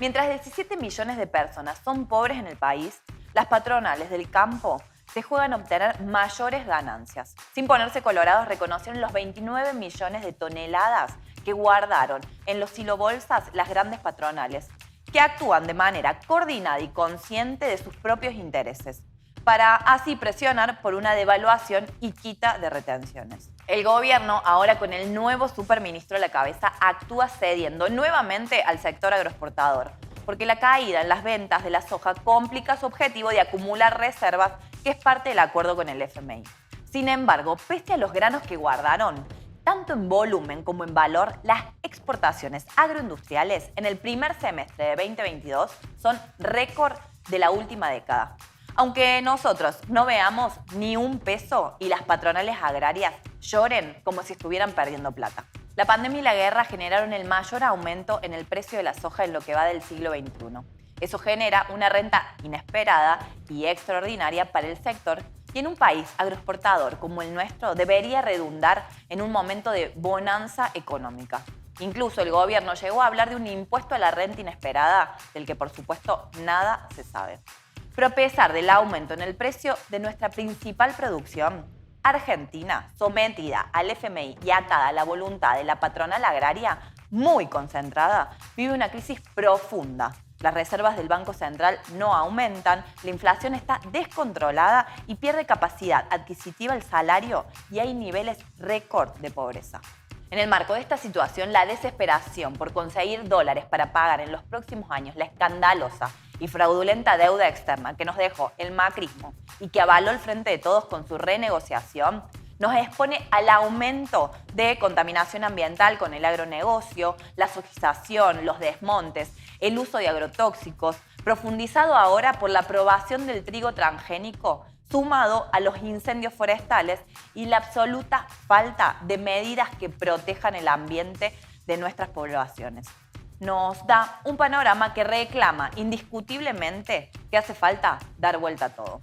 Mientras 17 millones de personas son pobres en el país, las patronales del campo se juegan a obtener mayores ganancias. Sin ponerse colorados, reconocieron los 29 millones de toneladas que guardaron en los silobolsas las grandes patronales, que actúan de manera coordinada y consciente de sus propios intereses, para así presionar por una devaluación y quita de retenciones. El gobierno, ahora con el nuevo superministro a la cabeza, actúa cediendo nuevamente al sector agroexportador, porque la caída en las ventas de la soja complica su objetivo de acumular reservas, que es parte del acuerdo con el FMI. Sin embargo, pese a los granos que guardaron, tanto en volumen como en valor, las exportaciones agroindustriales en el primer semestre de 2022 son récord de la última década. Aunque nosotros no veamos ni un peso y las patronales agrarias lloren como si estuvieran perdiendo plata. La pandemia y la guerra generaron el mayor aumento en el precio de la soja en lo que va del siglo XXI. Eso genera una renta inesperada y extraordinaria para el sector, y en un país agroexportador como el nuestro debería redundar en un momento de bonanza económica. Incluso el gobierno llegó a hablar de un impuesto a la renta inesperada, del que por supuesto nada se sabe. Pero a pesar del aumento en el precio de nuestra principal producción, Argentina, sometida al FMI y atada a la voluntad de la patronal agraria, muy concentrada, vive una crisis profunda. Las reservas del Banco Central no aumentan, la inflación está descontrolada y pierde capacidad adquisitiva el salario, y hay niveles récord de pobreza. En el marco de esta situación, la desesperación por conseguir dólares para pagar en los próximos años la escandalosa y fraudulenta deuda externa que nos dejó el macrismo y que avaló el Frente de Todos con su renegociación, nos expone al aumento de contaminación ambiental con el agronegocio, la sojización, los desmontes, el uso de agrotóxicos, profundizado ahora por la aprobación del trigo transgénico, sumado a los incendios forestales y la absoluta falta de medidas que protejan el ambiente de nuestras poblaciones. Nos da un panorama que reclama indiscutiblemente que hace falta dar vuelta a todo.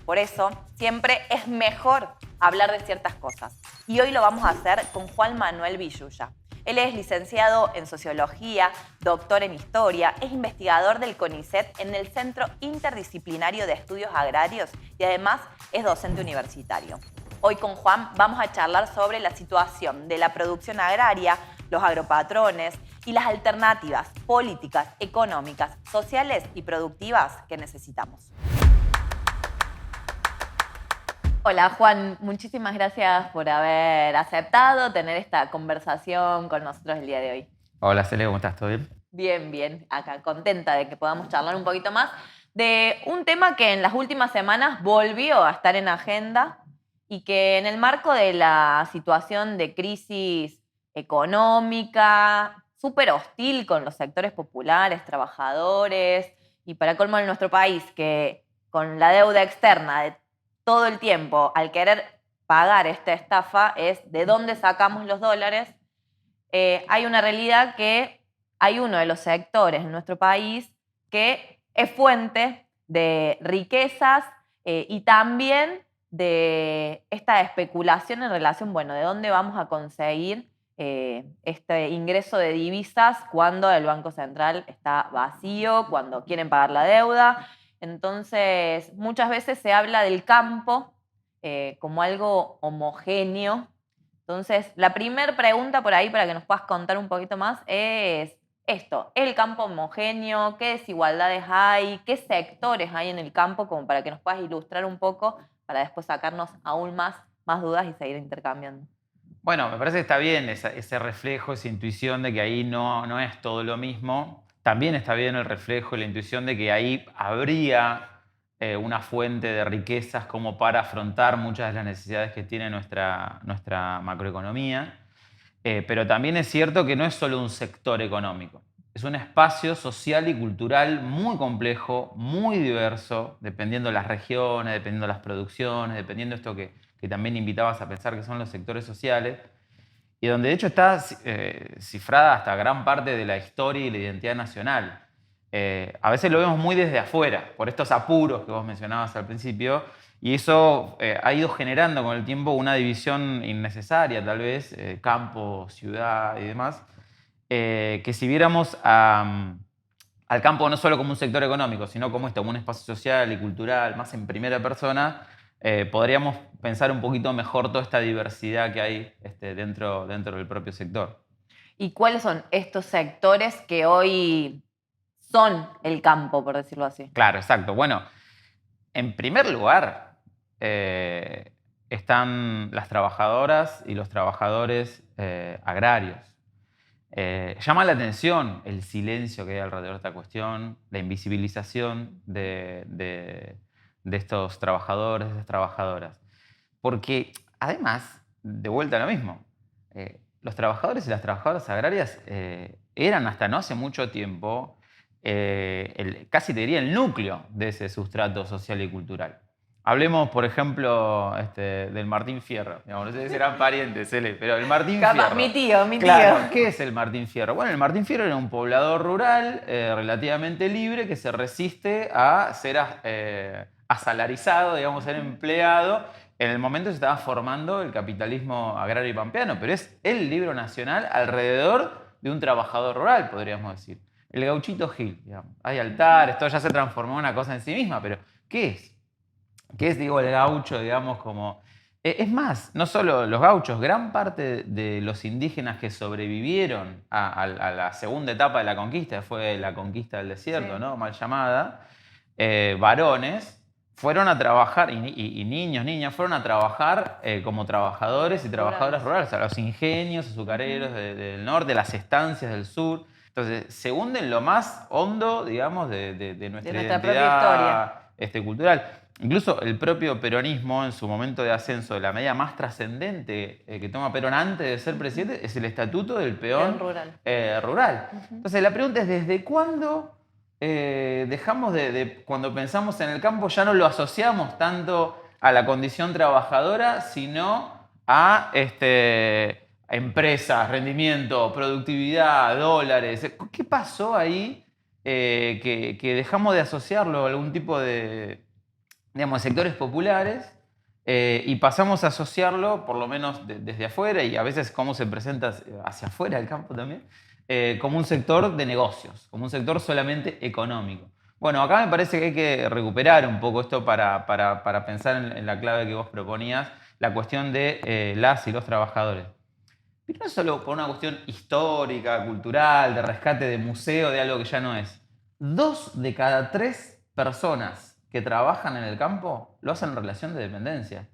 Por eso, siempre es mejor hablar de ciertas cosas. Y hoy lo vamos a hacer con Juan Manuel Villuya. Él es licenciado en Sociología, doctor en Historia, es investigador del CONICET en el Centro Interdisciplinario de Estudios Agrarios y además es docente universitario. Hoy con Juan vamos a charlar sobre la situación de la producción agraria, los agropatrones y las alternativas políticas, económicas, sociales y productivas que necesitamos. Hola Juan, muchísimas gracias por haber aceptado tener esta conversación con nosotros el día de hoy. Hola Cele, ¿cómo estás? ¿Todo bien? Bien, bien, acá contenta de que podamos charlar un poquito más de un tema que en las últimas semanas volvió a estar en agenda y que en el marco de la situación de crisis económica, súper hostil con los sectores populares, trabajadores y para colmo en nuestro país, que con la deuda externa de todo el tiempo al querer pagar esta estafa es de dónde sacamos los dólares, hay una realidad que hay uno de los sectores en nuestro país que es fuente de riquezas y también de esta especulación en relación, bueno, de dónde vamos a conseguir este ingreso de divisas cuando el Banco Central está vacío, cuando quieren pagar la deuda. Entonces, muchas veces se habla del campo como algo homogéneo. Entonces, la primera pregunta por ahí, para que nos puedas contar un poquito más, es esto: ¿el campo homogéneo? ¿Qué desigualdades hay? ¿Qué sectores hay en el campo? Como para que nos puedas ilustrar un poco, para después sacarnos aún más dudas y seguir intercambiando. Bueno, me parece que está bien ese reflejo, esa intuición de que ahí no es todo lo mismo. También está bien el reflejo y la intuición de que ahí habría una fuente de riquezas como para afrontar muchas de las necesidades que tiene nuestra macroeconomía. Pero también es cierto que no es solo un sector económico. Es un espacio social y cultural muy complejo, muy diverso, dependiendo de las regiones, dependiendo de las producciones, dependiendo de esto que también invitabas a pensar que son los sectores sociales, y donde de hecho está cifrada hasta gran parte de la historia y la identidad nacional. A veces lo vemos muy desde afuera, por estos apuros que vos mencionabas al principio, y eso ha ido generando con el tiempo una división innecesaria, tal vez, campo, ciudad y demás, que si viéramos al campo no solo como un sector económico, sino como como un espacio social y cultural, más en primera persona, podríamos pensar un poquito mejor toda esta diversidad que hay dentro del propio sector. ¿Y cuáles son estos sectores que hoy son el campo, por decirlo así? Claro, exacto. Bueno, en primer lugar, están las trabajadoras y los trabajadores agrarios. Llama la atención el silencio que hay alrededor de esta cuestión, la invisibilización de estos trabajadores, de estas trabajadoras. Porque además, de vuelta a lo mismo, los trabajadores y las trabajadoras agrarias eran hasta no hace mucho tiempo casi te diría el núcleo de ese sustrato social y cultural. Hablemos, por ejemplo, del Martín Fierro. Digamos, no sé si serán parientes, pero el Martín Fierro. Mi tío. Claro, ¿qué es el Martín Fierro? Bueno, el Martín Fierro era un poblador rural relativamente libre que se resiste a ser asalarizado, digamos, ser empleado en el momento que se estaba formando el capitalismo agrario y pampeano, pero es el libro nacional alrededor de un trabajador rural, podríamos decir. El gauchito Gil, digamos. Hay altar, esto ya se transformó en una cosa en sí misma, pero ¿qué es? ¿Qué es, digo, el gaucho, digamos, como... Es más, no solo los gauchos, gran parte de los indígenas que sobrevivieron a la segunda etapa de la conquista, fue la conquista del desierto, Sí. ¿no? Mal llamada, varones, fueron a trabajar, y niños, niñas, fueron a trabajar como trabajadores y trabajadoras rurales, a los ingenios azucareros del norte, las estancias del sur. Entonces, se hunde en lo más hondo, digamos, de nuestra propia identidad historia. cultural. Incluso el propio peronismo, en su momento de ascenso, la medida más trascendente que toma Perón antes de ser presidente, es el Estatuto del Peón rural. Entonces, la pregunta es, ¿desde cuándo dejamos cuando pensamos en el campo, ya no lo asociamos tanto a la condición trabajadora, sino a empresas, rendimiento, productividad, dólares? ¿Qué pasó ahí que dejamos de asociarlo a algún tipo de, digamos, sectores populares y pasamos a asociarlo, por lo menos desde afuera, y a veces cómo se presenta hacia afuera del campo también, como un sector de negocios, como un sector solamente económico? Bueno, acá me parece que hay que recuperar un poco esto para pensar en la clave que vos proponías, la cuestión de las y los trabajadores. Pero no solo por una cuestión histórica, cultural, de rescate de museo, de algo que ya no es. 2 de cada 3 personas que trabajan en el campo lo hacen en relación de dependencia.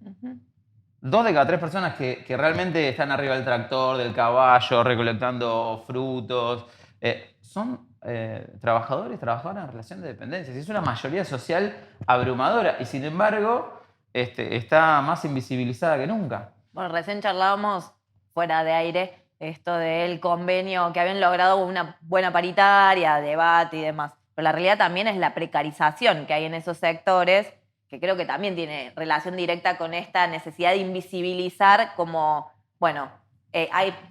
2 de cada 3 personas que realmente están arriba del tractor, del caballo, recolectando frutos, son trabajadores y trabajadoras en relación de dependencia. Es una mayoría social abrumadora y sin embargo está más invisibilizada que nunca. Bueno, recién charlábamos fuera de aire esto del convenio que habían logrado una buena paritaria, debate y demás. Pero la realidad también es la precarización que hay en esos sectores, que creo que también tiene relación directa con esta necesidad de invisibilizar como, bueno,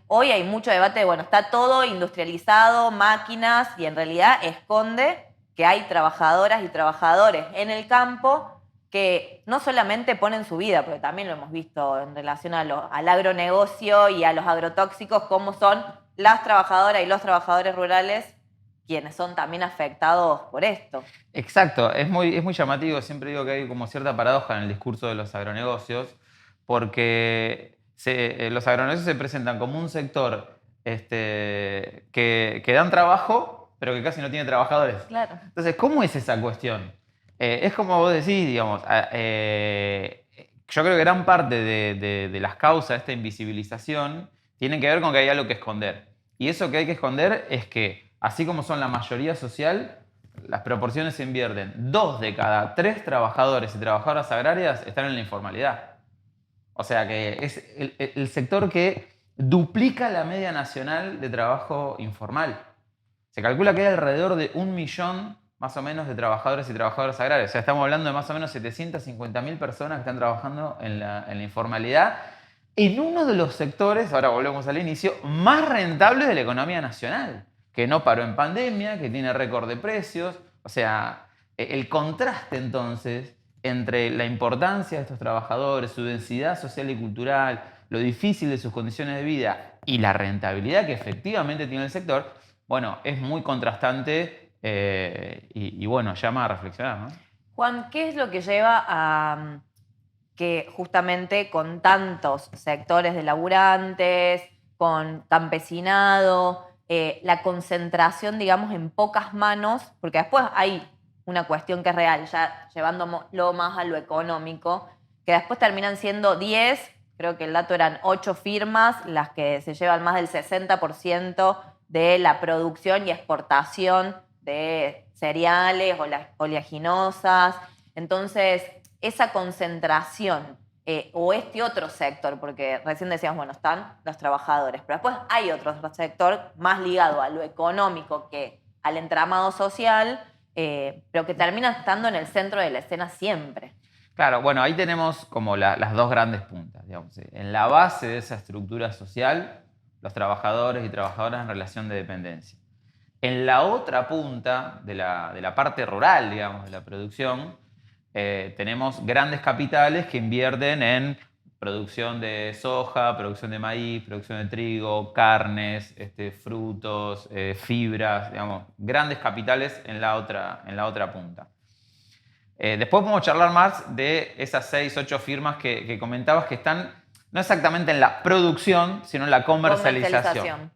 hoy hay mucho debate de, bueno, está todo industrializado, máquinas, y en realidad esconde que hay trabajadoras y trabajadores en el campo que no solamente ponen su vida, porque también lo hemos visto en relación al agronegocio y a los agrotóxicos, cómo son las trabajadoras y los trabajadores rurales quienes son también afectados por esto. Exacto, es muy llamativo, siempre digo que hay como cierta paradoja en el discurso de los agronegocios, porque los agronegocios se presentan como un sector que dan trabajo, pero que casi no tiene trabajadores. Claro. Entonces, ¿cómo es esa cuestión? Es como vos decís, digamos, yo creo que gran parte de las causas de esta invisibilización tienen que ver con que hay algo que esconder. Y eso que hay que esconder es que, así como son la mayoría social, las proporciones se invierten. 2 de cada 3 trabajadores y trabajadoras agrarias están en la informalidad. O sea que es el sector que duplica la media nacional de trabajo informal. Se calcula que hay alrededor de 1 millón más o menos de trabajadores y trabajadoras agrarias. O sea, estamos hablando de más o menos 750.000 personas que están trabajando en la informalidad, en uno de los sectores, ahora volvemos al inicio, más rentables de la economía nacional, que no paró en pandemia, que tiene récord de precios. O sea, el contraste entonces entre la importancia de estos trabajadores, su densidad social y cultural, lo difícil de sus condiciones de vida y la rentabilidad que efectivamente tiene el sector, bueno, es muy contrastante y bueno, llama a reflexionar, ¿no? Juan, ¿qué es lo que lleva a que justamente con tantos sectores de laburantes, con campesinado, la concentración, digamos, en pocas manos, porque después hay una cuestión que es real, ya llevándolo más a lo económico, que después terminan siendo 10, creo que el dato eran 8 firmas, las que se llevan más del 60% de la producción y exportación de cereales, oleaginosas. Entonces, esa concentración o este otro sector, porque recién decíamos, bueno, están los trabajadores, pero después hay otro sector más ligado a lo económico que al entramado social, pero que termina estando en el centro de la escena siempre. Claro, bueno, ahí tenemos como las dos grandes puntas, digamos. En la base de esa estructura social, los trabajadores y trabajadoras en relación de dependencia. En la otra punta de la parte rural, digamos, de la producción, tenemos grandes capitales que invierten en producción de soja, producción de maíz, producción de trigo, carnes, frutos, fibras, digamos, grandes capitales en la otra punta. Después podemos charlar más de esas 6, 8 firmas que comentabas que están no exactamente en la producción, sino en la comercialización.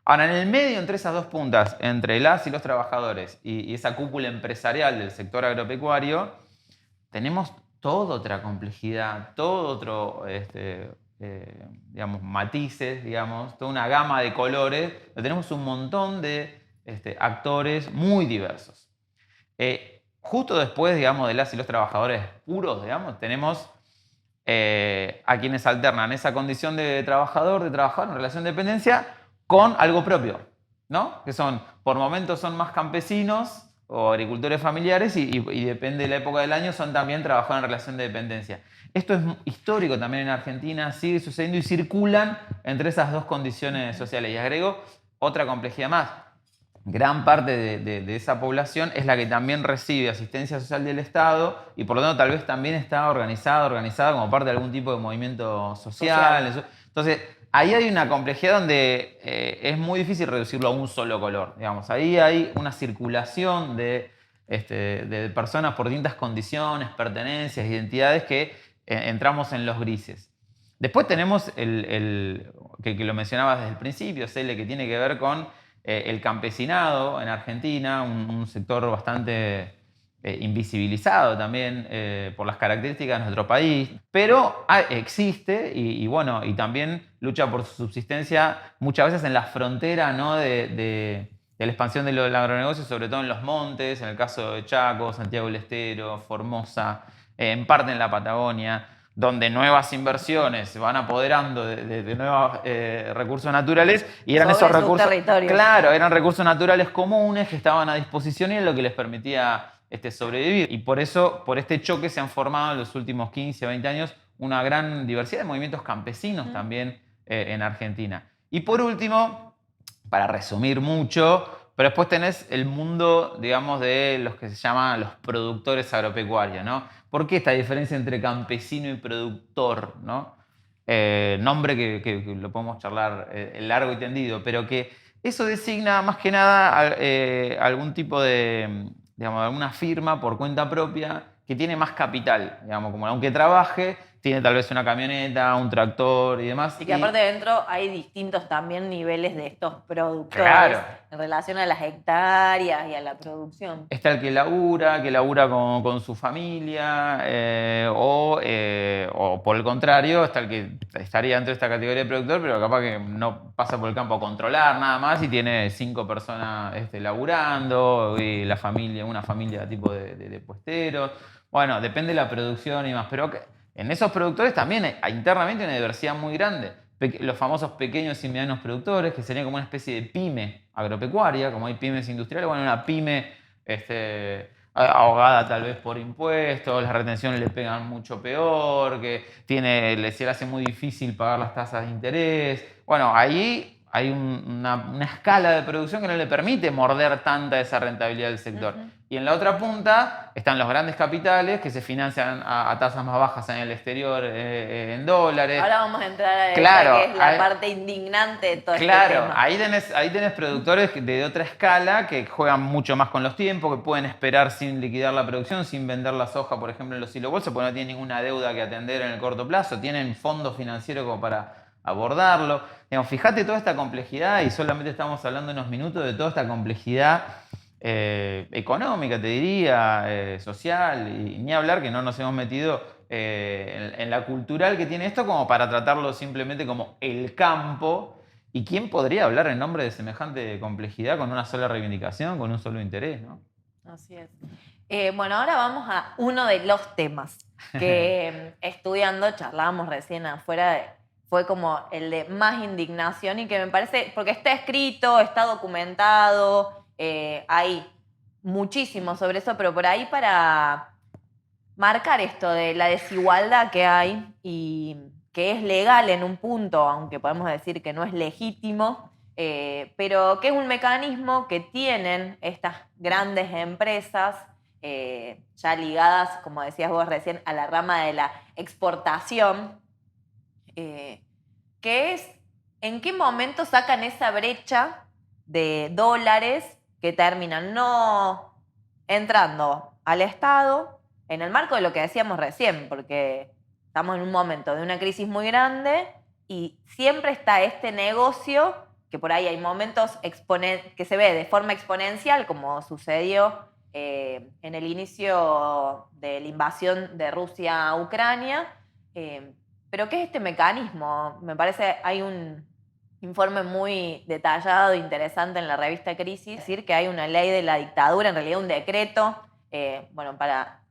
Ahora, en el medio, entre esas dos puntas, entre las y los trabajadores y esa cúpula empresarial del sector agropecuario, tenemos toda otra complejidad, todo otro, digamos, matices, digamos, toda una gama de colores. Tenemos un montón de actores muy diversos. Justo después, digamos, de las y los trabajadores puros, digamos, tenemos a quienes alternan esa condición de trabajador en relación de dependencia con algo propio, ¿no? Que son, por momentos son más campesinos o agricultores familiares y depende de la época del año, son también trabajadores en relación de dependencia. Esto es histórico también en Argentina, sigue sucediendo y circulan entre esas dos condiciones sociales. Y agrego otra complejidad más. Gran parte de esa población es la que también recibe asistencia social del Estado y por lo tanto tal vez también está organizada como parte de algún tipo de movimiento social. Entonces, ahí hay una complejidad donde es muy difícil reducirlo a un solo color. Digamos. Ahí hay una circulación de personas por distintas condiciones, pertenencias, identidades que entramos en los grises. Después tenemos que lo mencionabas desde el principio, Cele, que tiene que ver con el campesinado en Argentina, un sector bastante invisibilizado también por las características de nuestro país, pero existe y bueno, y también lucha por su subsistencia muchas veces en la frontera, ¿no? de la expansión del agronegocio, sobre todo en los montes, en el caso de Chaco, Santiago del Estero, Formosa, en parte en la Patagonia, donde nuevas inversiones se van apoderando de nuevos recursos naturales y eran esos recursos, claro, eran recursos naturales comunes que estaban a disposición y es lo que les permitía sobrevivir. Y por eso, por este choque se han formado en los últimos 15, 20 años una gran diversidad de movimientos campesinos también en Argentina. Y por último, para resumir mucho, pero después tenés el mundo, digamos, de los que se llaman los productores agropecuarios, ¿no? ¿Por qué esta diferencia entre campesino y productor, ¿no? Nombre que lo podemos charlar largo y tendido, pero que eso designa más que nada algún tipo de, digamos, alguna firma por cuenta propia que tiene más capital, digamos, como aunque trabaje, tiene tal vez una camioneta, un tractor y demás. Y que aparte dentro hay distintos también niveles de estos productores, claro, en relación a las hectáreas y a la producción. Está el que labura con su familia, o por el contrario, está el que estaría dentro de esta categoría de productor, pero capaz que no pasa por el campo a controlar nada más y tiene 5 personas laburando y la familia, una familia tipo de puesteros. Bueno, depende de la producción y más, pero en esos productores también internamente hay una diversidad muy grande. Los famosos pequeños y medianos productores, que serían como una especie de pyme agropecuaria, como hay pymes industriales, bueno, una pyme ahogada tal vez por impuestos, las retenciones le pegan mucho peor, que se le hace muy difícil pagar las tasas de interés. Bueno, ahí hay una escala de producción que no le permite morder tanta esa rentabilidad del sector. Y en la otra punta están los grandes capitales que se financian a tasas más bajas en el exterior en dólares. Ahora vamos a entrar a Claro, esa que es la parte indignante de todo este claro, tema. ahí tenés productores de otra escala que juegan mucho más con los tiempos, que pueden esperar sin liquidar la producción, sin vender la soja, por ejemplo, en los silobolsos, porque no tienen ninguna deuda que atender en el corto plazo, tienen fondos financieros como para abordarlo. Digamos, fíjate toda esta complejidad, y solamente estamos hablando unos minutos de toda esta complejidad económica, te diría, social, y ni hablar que no nos hemos metido en la cultural que tiene esto como para tratarlo simplemente como el campo. ¿Y quién podría hablar en nombre de semejante complejidad con una sola reivindicación, con un solo interés, ¿no? Así es. Bueno, ahora vamos a uno de los temas que estudiando, charlábamos recién afuera, fue como el de más indignación y que me parece, porque está escrito, está documentado, hay muchísimo sobre eso, pero por ahí para marcar esto de la desigualdad que hay y que es legal en un punto, aunque podemos decir que no es legítimo, pero que es un mecanismo que tienen estas grandes empresas ya ligadas, como decías vos recién, a la rama de la exportación, que es en qué momento sacan esa brecha de dólares que terminan no entrando al Estado en el marco de lo que decíamos recién, porque estamos en un momento de una crisis muy grande y siempre está este negocio que por ahí hay momentos que se ve de forma exponencial, como sucedió en el inicio de la invasión de Rusia a Ucrania. Pero ¿qué es este mecanismo? Me parece hay un informe muy detallado e interesante en la revista Crisis, decir que hay una ley de la dictadura, en realidad un decreto, bueno, para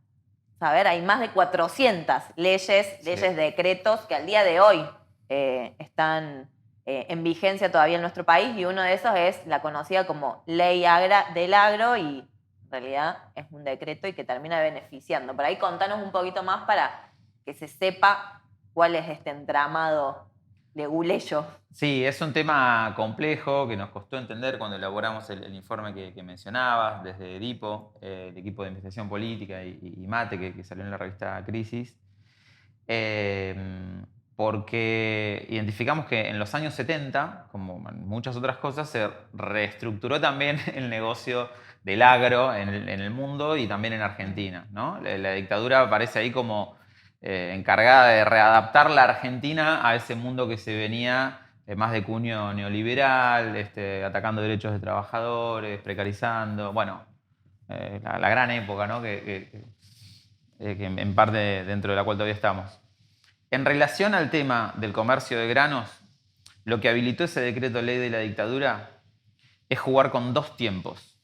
saber, hay más de 400 leyes, decretos que al día de hoy están en vigencia todavía en nuestro país, y uno de esos es la conocida como Ley del Agro, y en realidad es un decreto y que termina beneficiando. Por ahí contanos un poquito más para que se sepa cuál es este entramado leguleyo. Sí, es un tema complejo que nos costó entender cuando elaboramos el informe que mencionabas, desde EDIPO, el equipo de investigación política, y MATE, que salió en la revista Crisis, porque identificamos que en los años 70, como en muchas otras cosas, se reestructuró también el negocio del agro en el mundo y también en Argentina, ¿no? La dictadura aparece ahí como encargada de readaptar la Argentina a ese mundo que se venía más de cuño neoliberal, atacando derechos de trabajadores, precarizando, bueno, la gran época, ¿no? que en parte dentro de la cual todavía estamos. En relación al tema del comercio de granos, lo que habilitó ese decreto ley de la dictadura es jugar con dos tiempos.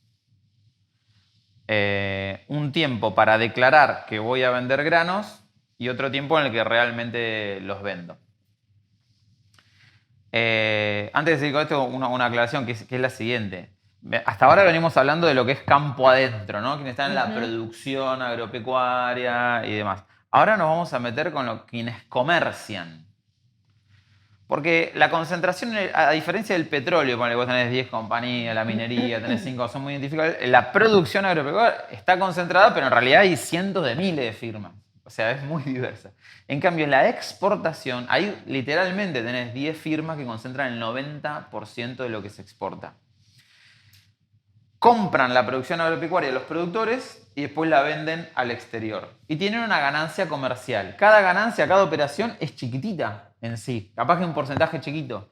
Un tiempo para declarar que voy a vender granos y otro tiempo en el que realmente los vendo. Antes de seguir con esto, una aclaración que es la siguiente. Hasta ahora venimos hablando de lo que es campo adentro, ¿no? Quienes están en la producción agropecuaria y demás. Ahora nos vamos a meter con quienes comercian. Porque la concentración, a diferencia del petróleo, con el que vos tenés 10 compañías, la minería, tenés 5, son muy identificables, la producción agropecuaria está concentrada, pero en realidad hay cientos de miles de firmas. O sea, es muy diversa. En cambio, en la exportación, ahí literalmente tenés 10 firmas que concentran el 90% de lo que se exporta. Compran la producción agropecuaria de los productores y después la venden al exterior. Y tienen una ganancia comercial. Cada ganancia, cada operación es chiquitita en sí. Capaz que un porcentaje chiquito.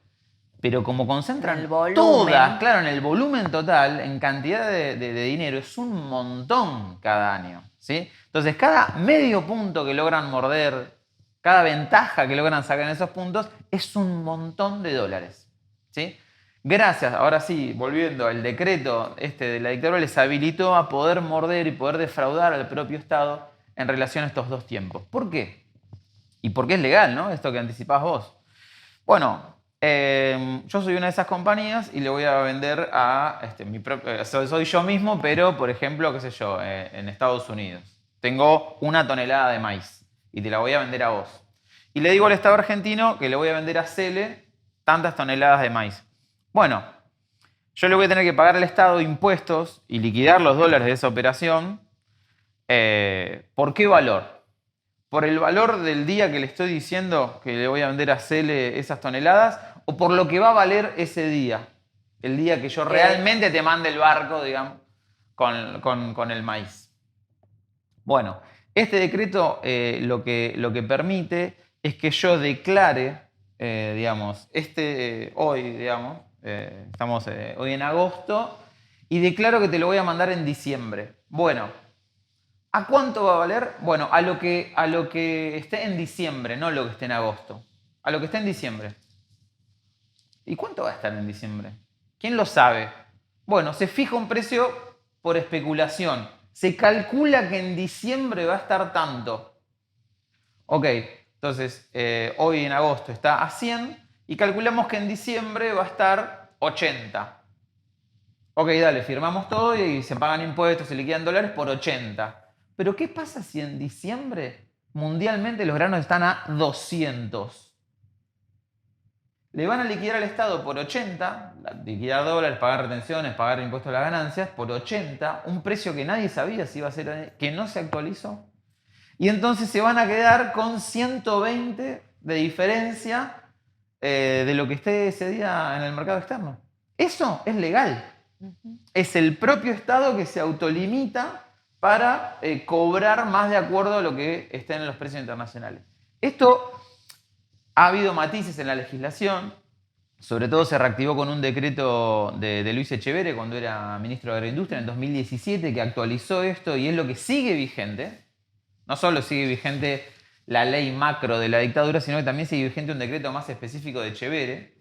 Pero como concentran todas, claro, en el volumen total, en cantidad de dinero, es un montón cada año, ¿sí? Entonces, cada medio punto que logran morder, cada ventaja que logran sacar en esos puntos, es un montón de dólares, ¿sí? Gracias, ahora sí, volviendo al decreto de la dictadura, les habilitó a poder morder y poder defraudar al propio Estado en relación a estos dos tiempos. ¿Por qué? Y porque es legal, ¿no? Esto que anticipás vos. Bueno, yo soy una de esas compañías y le voy a vender a soy yo mismo, pero por ejemplo, qué sé yo, en Estados Unidos. Tengo 1 tonelada de maíz y te la voy a vender a vos. Y le digo al Estado argentino que le voy a vender a Cele tantas toneladas de maíz. Bueno, yo le voy a tener que pagar al Estado impuestos y liquidar los dólares de esa operación. ¿Por qué valor? ¿Por el valor del día que le estoy diciendo que le voy a vender a Cele esas toneladas? ¿O por lo que va a valer ese día? El día que yo realmente te mande el barco, digamos, con el maíz. Bueno, este decreto lo que permite es que yo declare, digamos, hoy, digamos, estamos hoy en agosto, y declaro que te lo voy a mandar en diciembre. Bueno, ¿a cuánto va a valer? Bueno, a lo que esté en diciembre, no lo que esté en agosto. A lo que esté en diciembre. ¿Y cuánto va a estar en diciembre? ¿Quién lo sabe? Bueno, se fija un precio por especulación. Se calcula que en diciembre va a estar tanto. Ok, entonces hoy en agosto está a 100 y calculamos que en diciembre va a estar 80. Ok, dale, firmamos todo y se pagan impuestos, se liquidan dólares por 80. Pero ¿qué pasa si en diciembre mundialmente los granos están a 200? Le van a liquidar al Estado por 80, liquidar dólares, pagar retenciones, pagar impuestos a las ganancias, por 80, un precio que nadie sabía si iba a ser, que no se actualizó. Y entonces se van a quedar con 120 de diferencia de lo que esté ese día en el mercado externo. Eso es legal. Es el propio Estado que se autolimita para cobrar más de acuerdo a lo que esté en los precios internacionales. Esto ha habido matices en la legislación, sobre todo se reactivó con un decreto de Luis Echeverre cuando era ministro de Agroindustria en 2017 que actualizó esto y es lo que sigue vigente. No solo sigue vigente la ley macro de la dictadura, sino que también sigue vigente un decreto más específico de Echeverre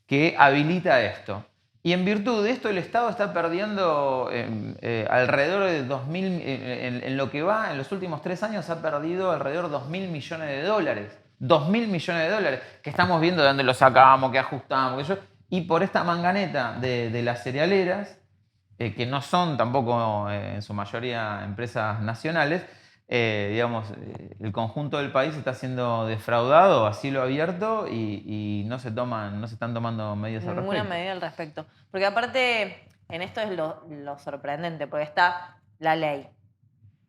que habilita esto. Y en virtud de esto el Estado está perdiendo alrededor de 2.000, en lo que va, en los últimos 3 años ha perdido alrededor de 2.000 millones de dólares. 2.000 millones de dólares, que estamos viendo de dónde lo sacamos, qué ajustamos, y por esta manganeta de las cerealeras, que no son tampoco en su mayoría empresas nacionales, digamos, el conjunto del país está siendo defraudado a cielo abierto y no se están tomando medidas al respecto. Ninguna medida al respecto. Porque aparte, en esto es lo sorprendente, porque está la ley,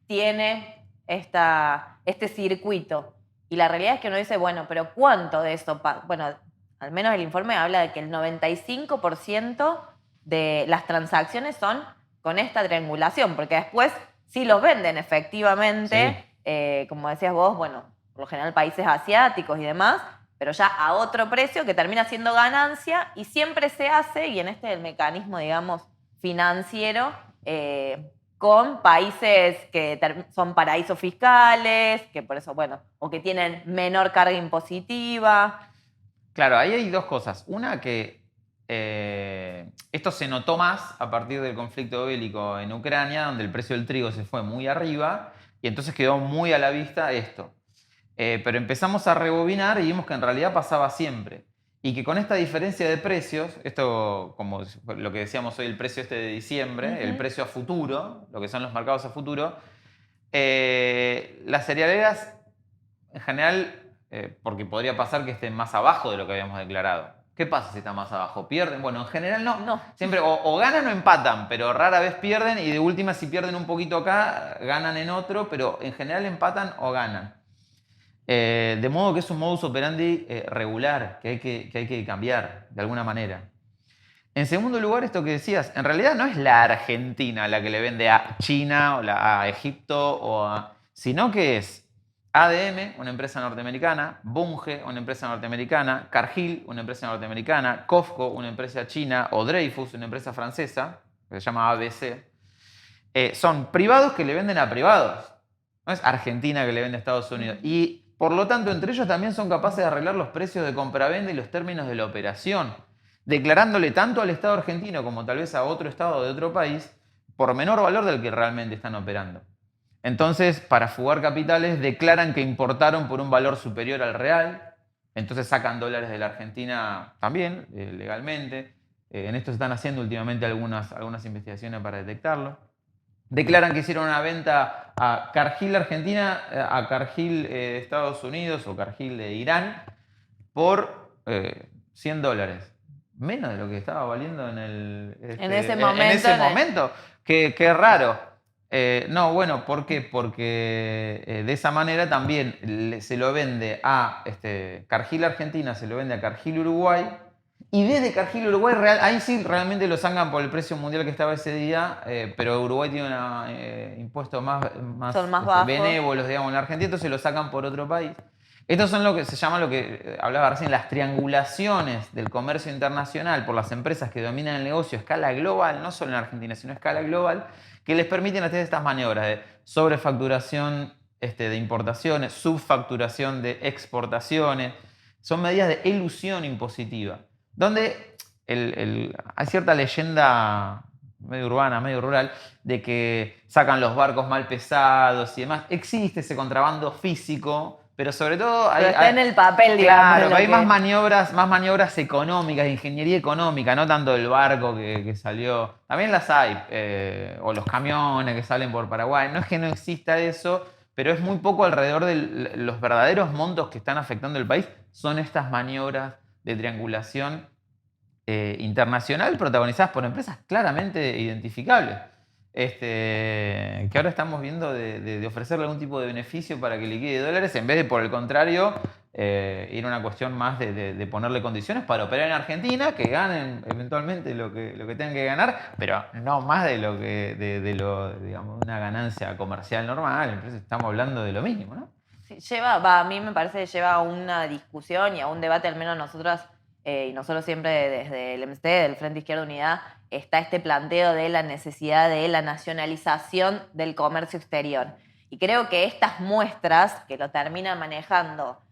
tiene este circuito, y la realidad es que uno dice, bueno, pero ¿cuánto de eso? Bueno, al menos el informe habla de que el 95% de las transacciones son con esta triangulación, porque después sí los venden efectivamente, sí. Como decías vos, bueno, por lo general países asiáticos y demás, pero ya a otro precio que termina siendo ganancia y siempre se hace, y en este es el mecanismo, digamos, financiero, con países que son paraísos fiscales, que por eso, bueno, o que tienen menor carga impositiva. Claro, ahí hay dos cosas. Una que esto se notó más a partir del conflicto bélico en Ucrania, donde el precio del trigo se fue muy arriba y entonces quedó muy a la vista esto. Pero empezamos a rebobinar y vimos que en realidad pasaba siempre. Y que con esta diferencia de precios, esto como lo que decíamos hoy, el precio de diciembre, el precio a futuro, lo que son los mercados a futuro, las cerealeras en general, porque podría pasar que estén más abajo de lo que habíamos declarado. ¿Qué pasa si están más abajo? ¿Pierden? Bueno, en general no. Siempre o ganan o empatan, pero rara vez pierden y de última si pierden un poquito acá, ganan en otro, pero en general empatan o ganan. De modo que es un modus operandi regular que hay que cambiar de alguna manera. En segundo lugar, esto que decías, en realidad no es la Argentina la que le vende a China o a Egipto, sino que es ADM, una empresa norteamericana, Bunge, una empresa norteamericana, Cargill, una empresa norteamericana, COFCO, una empresa china, o Dreyfus, una empresa francesa, que se llama ABC. Son privados que le venden a privados. No es Argentina que le vende a Estados Unidos. Y por lo tanto, entre ellos también son capaces de arreglar los precios de compra-venta y los términos de la operación, declarándole tanto al Estado argentino como tal vez a otro Estado de otro país por menor valor del que realmente están operando. Entonces, para fugar capitales, declaran que importaron por un valor superior al real, entonces sacan dólares de la Argentina también, legalmente. En esto se están haciendo últimamente algunas investigaciones para detectarlo. Declaran que hicieron una venta a Cargill Argentina, a Cargill Estados Unidos o Cargill de Irán por $100. menos de lo que estaba valiendo En ese en momento. ese momento. Qué raro. No, bueno, ¿por qué? Porque de esa manera también se lo vende a Cargill Argentina, se lo vende a Cargill Uruguay, y desde Cargill Uruguay, ahí sí realmente lo sacan por el precio mundial que estaba ese día, pero Uruguay tiene impuestos Son más bajos. benévolos, digamos, en la Argentina, entonces lo sacan por otro país. Estos son lo que se llama, lo que hablaba recién, las triangulaciones del comercio internacional por las empresas que dominan el negocio a escala global, no solo en Argentina, sino a escala global, que les permiten hacer estas maniobras de sobrefacturación de importaciones, subfacturación de exportaciones. Son medidas de elusión impositiva, donde hay cierta leyenda medio urbana, medio rural, de que sacan los barcos mal pesados y demás. Existe ese contrabando físico, pero sobre todo Pero está en el papel, digamos. Claro, hay más maniobras económicas, de ingeniería económica, no tanto el barco que salió. También las hay, o los camiones que salen por Paraguay. No es que no exista eso, pero es muy poco alrededor de los verdaderos montos que están afectando el país. Son estas maniobras de triangulación internacional protagonizadas por empresas claramente identificables. Que ahora estamos viendo de ofrecerle algún tipo de beneficio para que liquide dólares, en vez de, por el contrario, ir a una cuestión más de ponerle condiciones para operar en Argentina, que ganen eventualmente lo que tengan que ganar, pero no más de lo que digamos, una ganancia comercial normal. Entonces estamos hablando de lo mínimo, ¿no? Sí, a mí me parece que lleva a una discusión y a un debate, al menos nosotras, y nosotros siempre desde el MST, del Frente Izquierda Unidad, está este planteo de la necesidad de la nacionalización del comercio exterior. Y creo que estas muestras, que lo terminan manejando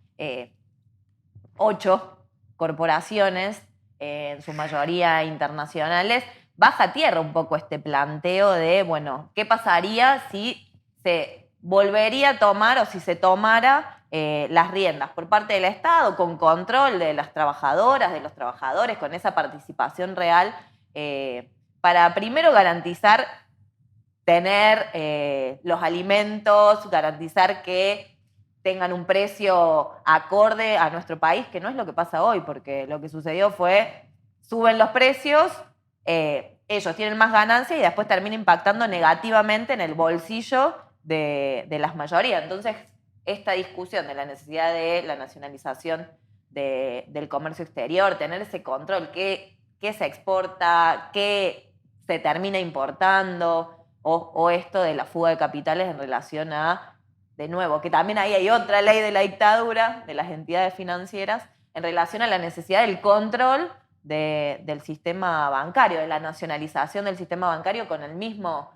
8 corporaciones, en su mayoría internacionales, baja a tierra un poco este planteo de, bueno, ¿qué pasaría si se volvería a tomar o si se tomara las riendas por parte del Estado, con control de las trabajadoras, de los trabajadores, con esa participación real, para primero garantizar tener los alimentos, garantizar que tengan un precio acorde a nuestro país, que no es lo que pasa hoy, porque lo que sucedió fue, suben los precios, ellos tienen más ganancias y después termina impactando negativamente en el bolsillo de las mayorías. Entonces, esta discusión de la necesidad de la nacionalización del comercio exterior, tener ese control, qué se exporta, qué se termina importando, o esto de la fuga de capitales en relación a, de nuevo, que también ahí hay otra ley de la dictadura, de las entidades financieras, en relación a la necesidad del control del sistema bancario, de la nacionalización del sistema bancario con el mismo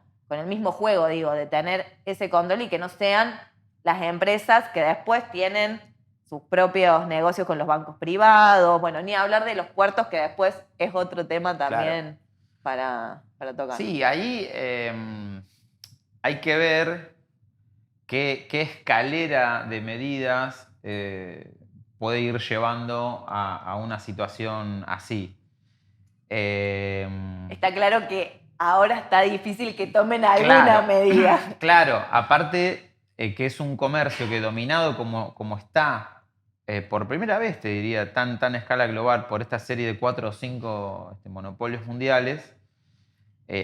juego, digo, de tener ese control y que no sean las empresas que después tienen sus propios negocios con los bancos privados, bueno, ni hablar de los puertos, que después es otro tema también para tocar. Sí, ahí hay que ver qué escalera de medidas puede ir llevando a una situación así. Está claro que ahora está difícil que tomen alguna medida. Claro, aparte que es un comercio que dominado como está, por primera vez, te diría, tan a escala global por esta serie de 4 o 5 monopolios mundiales,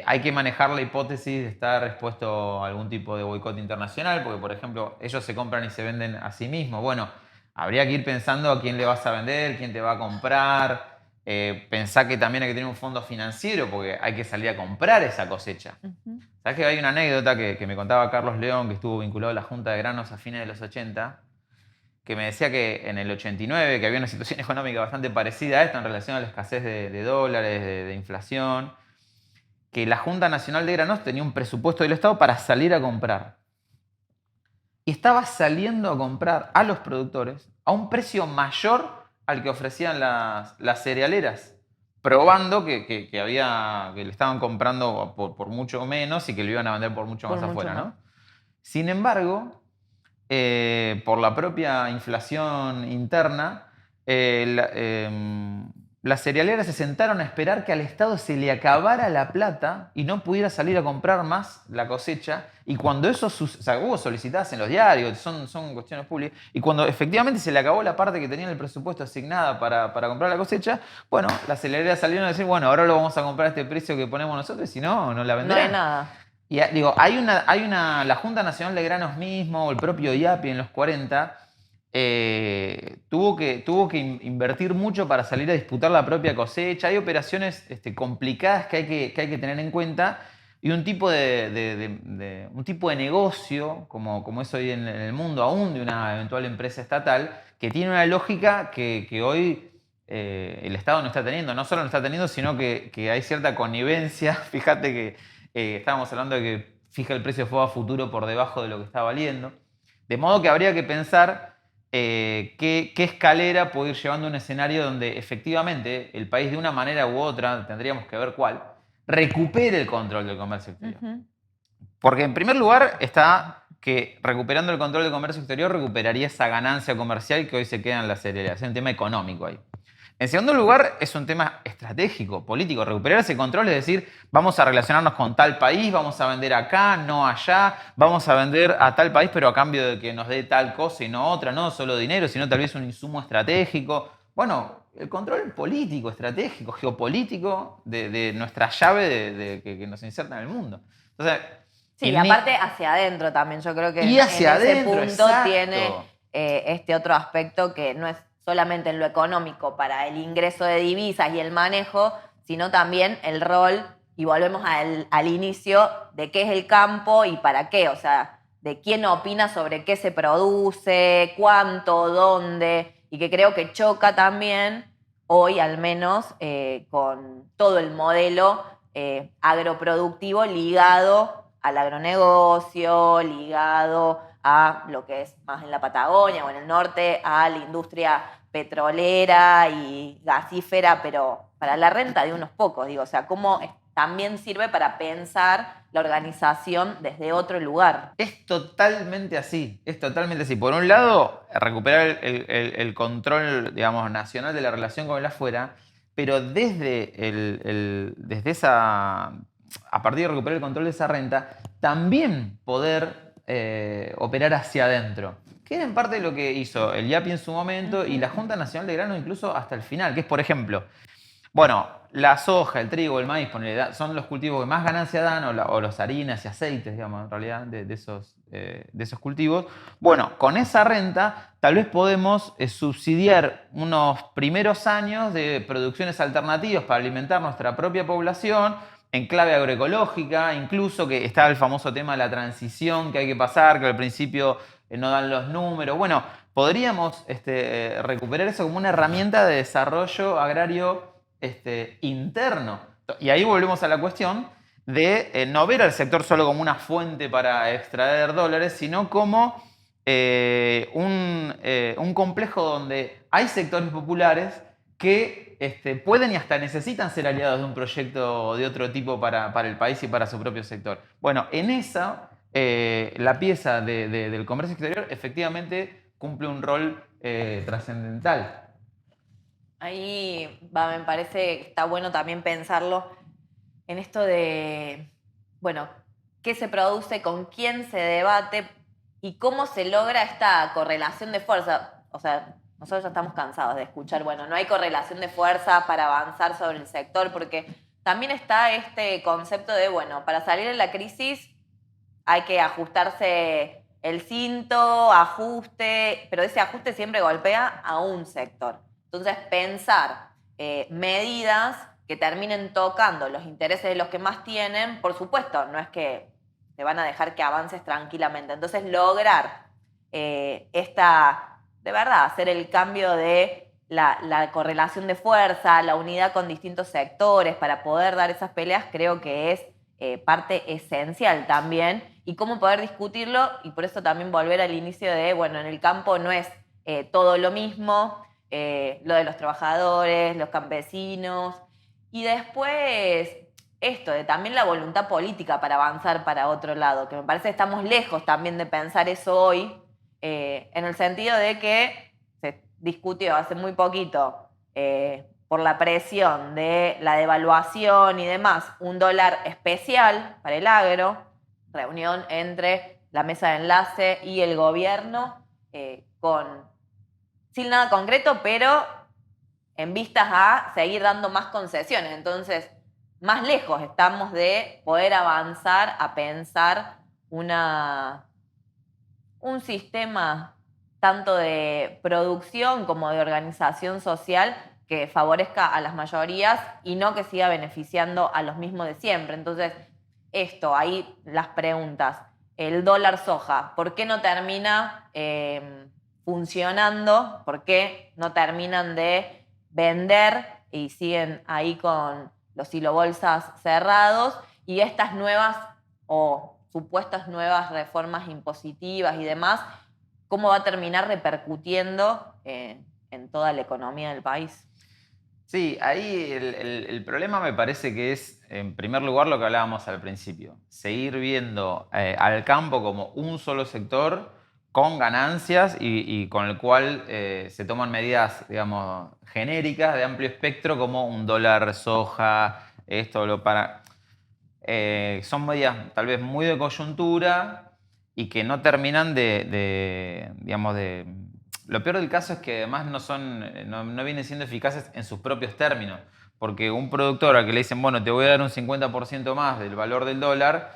hay que manejar la hipótesis de estar expuesto a algún tipo de boicot internacional, porque, por ejemplo, ellos se compran y se venden a sí mismos. Bueno, habría que ir pensando a quién le vas a vender, quién te va a comprar. Pensá que también hay que tener un fondo financiero, porque hay que salir a comprar esa cosecha. ¿Sabes que hay una anécdota que me contaba Carlos León, que estuvo vinculado a la Junta de Granos a fines de los 80, que me decía que en el 89, que había una situación económica bastante parecida a esta en relación a la escasez de dólares, de inflación, que la Junta Nacional de Granos tenía un presupuesto del Estado para salir a comprar. Y estaba saliendo a comprar a los productores a un precio mayor al que ofrecían las cerealeras, probando que le estaban comprando por mucho menos y que lo iban a vender por mucho más afuera, ¿no? Sin embargo, por la propia inflación interna, las cerealeras se sentaron a esperar que al Estado se le acabara la plata y no pudiera salir a comprar más la cosecha. Y cuando eso hubo solicitadas en los diarios, son cuestiones públicas, y cuando efectivamente se le acabó la parte que tenía en el presupuesto asignada para comprar la cosecha, bueno, las cerealeras salieron a decir, bueno, ahora lo vamos a comprar a este precio que ponemos nosotros, y si no, no la No venderán. hay nada. Y digo, la Junta Nacional de Granos mismo, o el propio IAPI en los 40, tuvo que invertir mucho para salir a disputar la propia cosecha. Hay operaciones complicadas que hay que tener en cuenta, y un tipo un tipo de negocio, como es hoy en el mundo, aún de una eventual empresa estatal, que tiene una lógica que hoy el Estado no está teniendo. No solo no está teniendo, sino que hay cierta connivencia. Fíjate que estábamos hablando de que fija el precio de fuego a futuro por debajo de lo que está valiendo. De modo que habría que pensar qué escalera puede ir llevando a un escenario donde efectivamente el país, de una manera u otra, tendríamos que ver cuál, recupere el control del comercio exterior. Porque en primer lugar está que recuperando el control del comercio exterior recuperaría esa ganancia comercial que hoy se queda en la cerealera. Es un tema económico ahí. En segundo lugar, es un tema estratégico, político. Recuperar ese control es decir, vamos a relacionarnos con tal país, vamos a vender acá, no allá, vamos a vender a tal país, pero a cambio de que nos dé tal cosa y no otra, no solo dinero, sino tal vez un insumo estratégico. Bueno, el control político, estratégico, geopolítico de nuestra llave que nos inserta en el mundo. Entonces, sí, y aparte hacia adentro también. Yo creo que y hacia en ese adentro, punto exacto. tiene este otro aspecto que no es solamente en lo económico para el ingreso de divisas y el manejo, sino también el rol, y volvemos al inicio, de qué es el campo y para qué, o sea, de quién opina sobre qué se produce, cuánto, dónde, y que creo que choca también, hoy al menos, con todo el modelo agroproductivo ligado al agronegocio, ligado a lo que es más en la Patagonia o en el norte, a la industria petrolera y gasífera, pero para la renta de unos pocos, digo, o sea, cómo también sirve para pensar la organización desde otro lugar. Es totalmente así, es totalmente así. Por un lado, recuperar el control, digamos, nacional de la relación con el afuera, pero desde esa, a partir de recuperar el control de esa renta, también poder operar hacia adentro. Que era en parte lo que hizo el IAPI en su momento y la Junta Nacional de Grano incluso hasta el final, que es, por ejemplo, bueno, la soja, el trigo, el maíz, son los cultivos que más ganancia dan, o las harinas y aceites, digamos, en realidad, de esos cultivos. Bueno, con esa renta tal vez podemos subsidiar unos primeros años de producciones alternativas para alimentar nuestra propia población, en clave agroecológica, incluso que está el famoso tema de la transición que hay que pasar, que al principio no dan los números. Bueno, podríamos recuperar eso como una herramienta de desarrollo agrario interno. Y ahí volvemos a la cuestión de no ver al sector solo como una fuente para extraer dólares, sino como un complejo donde hay sectores populares que pueden y hasta necesitan ser aliados de un proyecto de otro tipo para el país y para su propio sector. Bueno, en esa, la pieza del comercio exterior efectivamente cumple un rol trascendental. Ahí me parece que está bueno también pensarlo en esto de, bueno, qué se produce, con quién se debate y cómo se logra esta correlación de fuerza. O sea, nosotros ya estamos cansados de escuchar, bueno, no hay correlación de fuerza para avanzar sobre el sector, porque también está este concepto de, bueno, para salir de la crisis hay que ajustarse el cinto, ajuste, pero ese ajuste siempre golpea a un sector. Entonces, pensar medidas que terminen tocando los intereses de los que más tienen, por supuesto, no es que te van a dejar que avances tranquilamente. Entonces, lograr de verdad, hacer el cambio de la correlación de fuerza, la unidad con distintos sectores para poder dar esas peleas, creo que es parte esencial también. Y cómo poder discutirlo, y por eso también volver al inicio de, bueno, en el campo no es todo lo mismo, lo de los trabajadores, los campesinos, y después esto de también la voluntad política para avanzar para otro lado, que me parece que estamos lejos también de pensar eso hoy, en el sentido de que se discutió hace muy poquito por la presión de la devaluación y demás, un dólar especial para el agro, reunión entre la mesa de enlace y el gobierno, sin nada concreto, pero en vistas a seguir dando más concesiones. Entonces, más lejos estamos de poder avanzar a pensar un sistema tanto de producción como de organización social que favorezca a las mayorías y no que siga beneficiando a los mismos de siempre. Entonces, ahí las preguntas. El dólar soja, ¿por qué no termina funcionando? ¿Por qué no terminan de vender y siguen ahí con los silobolsas cerrados? Y estas nuevas o supuestas nuevas reformas impositivas y demás, ¿cómo va a terminar repercutiendo en toda la economía del país? Sí, ahí el problema me parece que es, en primer lugar, lo que hablábamos al principio. Seguir viendo al campo como un solo sector con ganancias y con el cual se toman medidas, digamos, genéricas de amplio espectro como un dólar soja, esto, lo para... son medidas tal vez muy de coyuntura y que no terminan digamos, de... Lo peor del caso es que además no vienen siendo eficaces en sus propios términos, porque un productor al que le dicen, bueno, te voy a dar un 50% más del valor del dólar,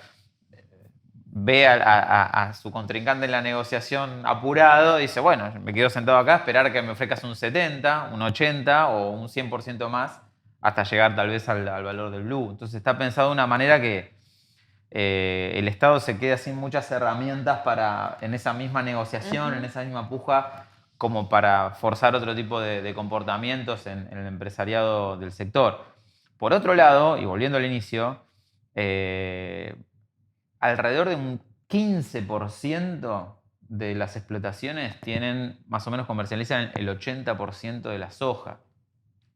ve a su contrincante en la negociación apurado y dice, bueno, me quedo sentado acá a esperar que me ofrezcas un 70, un 80 o un 100% más hasta llegar tal vez al valor del blue. Entonces está pensado de una manera que el Estado se queda sin muchas herramientas en esa misma negociación, en esa misma puja, como para forzar otro tipo de comportamientos en el empresariado del sector. Por otro lado, y volviendo al inicio, alrededor de un 15% de las explotaciones tienen, más o menos comercializan el 80% de la soja,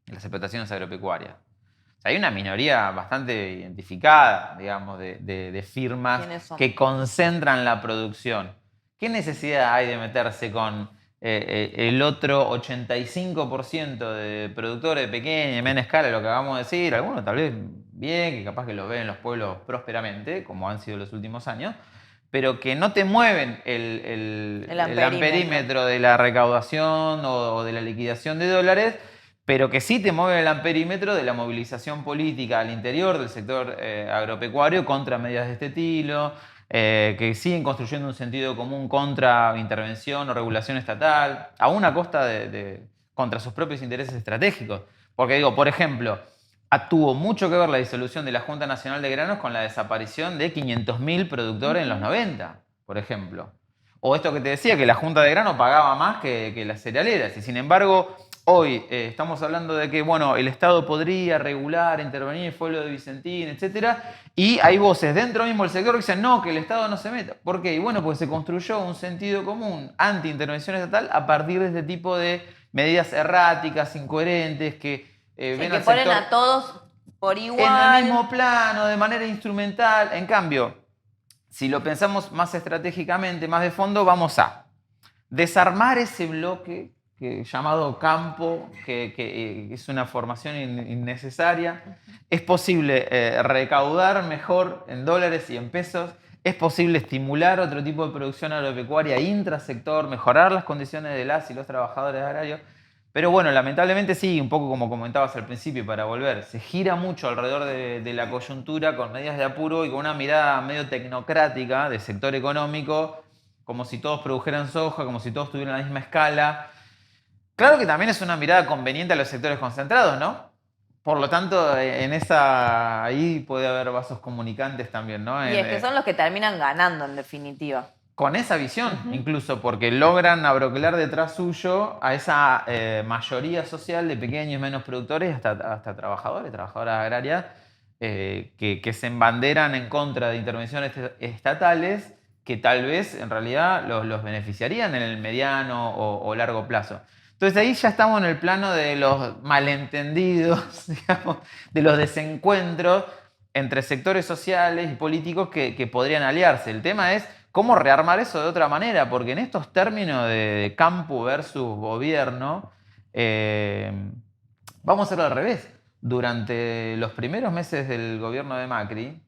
de las explotaciones agropecuarias. O sea, hay una minoría bastante identificada, digamos, de firmas que concentran la producción. ¿Qué necesidad hay de meterse con el otro 85% de productores de pequeña y mediana escala, lo que acabamos de decir? Algunos tal vez bien, que capaz que los ven en los pueblos prósperamente, como han sido los últimos años, pero que no te mueven el amperímetro de la recaudación o de la liquidación de dólares, pero que sí te mueve el amperímetro de la movilización política al interior del sector agropecuario contra medidas de este estilo, que siguen construyendo un sentido común contra intervención o regulación estatal, aún a costa contra sus propios intereses estratégicos. Porque digo, por ejemplo, tuvo mucho que ver la disolución de la Junta Nacional de Granos con la desaparición de 500.000 productores en los 90, por ejemplo. O esto que te decía, que la Junta de Grano pagaba más que las cerealeras, y sin embargo... Hoy estamos hablando de que, bueno, el Estado podría regular, intervenir, fue lo de Vicentín, etc. Y hay voces dentro mismo del sector que dicen, no, que el Estado no se meta. ¿Por qué? Y bueno, pues se construyó un sentido común anti-intervención estatal a partir de este tipo de medidas erráticas, incoherentes, que ven al ponen sector a todos por igual. En el mismo plano, de manera instrumental. En cambio, si lo pensamos más estratégicamente, más de fondo, vamos a desarmar ese bloque llamado campo, que es una formación innecesaria. Es posible recaudar mejor en dólares y en pesos. Es posible estimular otro tipo de producción agropecuaria intrasector, mejorar las condiciones de las y los trabajadores agrarios. Pero bueno, lamentablemente sí, un poco como comentabas al principio, para volver, se gira mucho alrededor de la coyuntura con medidas de apuro y con una mirada medio tecnocrática del sector económico, como si todos produjeran soja, como si todos tuvieran la misma escala. Claro que también es una mirada conveniente a los sectores concentrados, ¿no? Por lo tanto, ahí puede haber vasos comunicantes también, ¿no? Y es que son los que terminan ganando, en definitiva. Con esa visión, incluso, porque logran abroquelar detrás suyo a esa mayoría social de pequeños y menos productores, hasta trabajadores, trabajadoras agrarias, que se embanderan en contra de intervenciones estatales que tal vez en realidad los beneficiarían en el mediano o largo plazo. Entonces ahí ya estamos en el plano de los malentendidos, digamos, de los desencuentros entre sectores sociales y políticos que podrían aliarse. El tema es cómo rearmar eso de otra manera, porque en estos términos de campo versus gobierno, Vamos a hacerlo al revés. Durante los primeros meses del gobierno de Macri,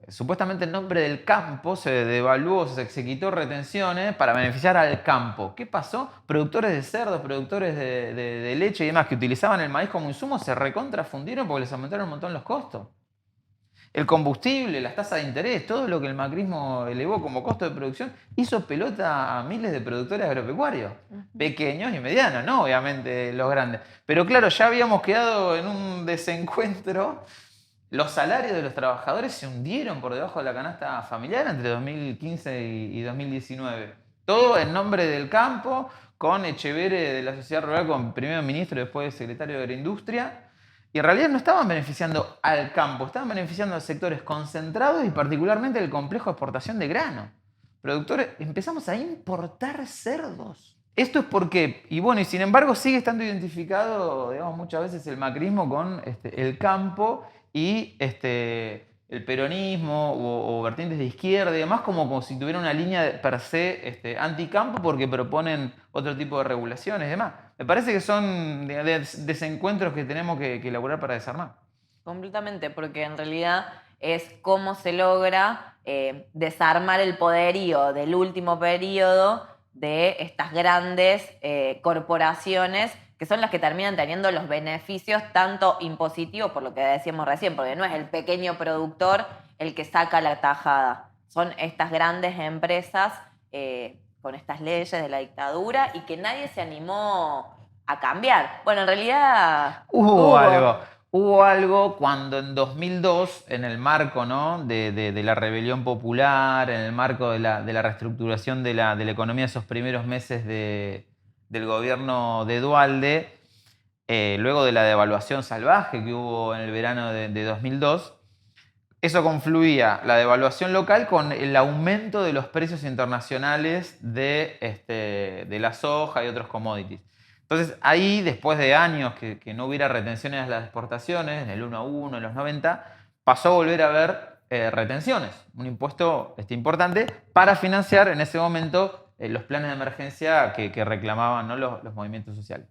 supuestamente en nombre del campo se devaluó, se quitó retenciones para beneficiar al campo. ¿Qué pasó? Productores de cerdos, productores de leche y demás que utilizaban el maíz como insumo se recontrafundieron porque les aumentaron un montón los costos. El combustible, las tasas de interés, todo lo que el macrismo elevó como costo de producción, hizo pelota a miles de productores agropecuarios, pequeños y medianos, no obviamente los grandes. Pero claro, ya habíamos quedado en un desencuentro. Los salarios de los trabajadores se hundieron por debajo de la canasta familiar entre 2015 y 2019. Todo en nombre del campo, con Echeverre de la Sociedad Rural como primer ministro y después secretario de Agroindustria. Y en realidad no estaban beneficiando al campo, estaban beneficiando a sectores concentrados y particularmente el complejo de exportación de grano. Productores, empezamos a importar cerdos. Esto es porque, y bueno, y sin embargo sigue estando identificado, digamos, muchas veces el macrismo con el campo y el peronismo o vertientes de izquierda y demás, como si tuviera una línea per se anticampo porque proponen otro tipo de regulaciones y demás. Me parece que son desencuentros que tenemos que elaborar para desarmar. Completamente, porque en realidad es cómo se logra desarmar el poderío del último periodo de estas grandes corporaciones que son las que terminan teniendo los beneficios tanto impositivos, por lo que decíamos recién, porque no es el pequeño productor el que saca la tajada, son estas grandes empresas con estas leyes de la dictadura y que nadie se animó a cambiar. Bueno, en realidad Hubo algo cuando en 2002, en el marco, ¿no?, de la rebelión popular, en el marco de la reestructuración de la economía esos primeros meses del gobierno de Duhalde, luego de la devaluación salvaje que hubo en el verano de 2002, eso confluía la devaluación local con el aumento de los precios internacionales de la soja y otros commodities. Entonces ahí, después de años que no hubiera retenciones a las exportaciones, en el 1 a 1, en los 90, pasó a volver a haber retenciones, un impuesto importante para financiar en ese momento los planes de emergencia que reclamaban, ¿no?, los movimientos sociales.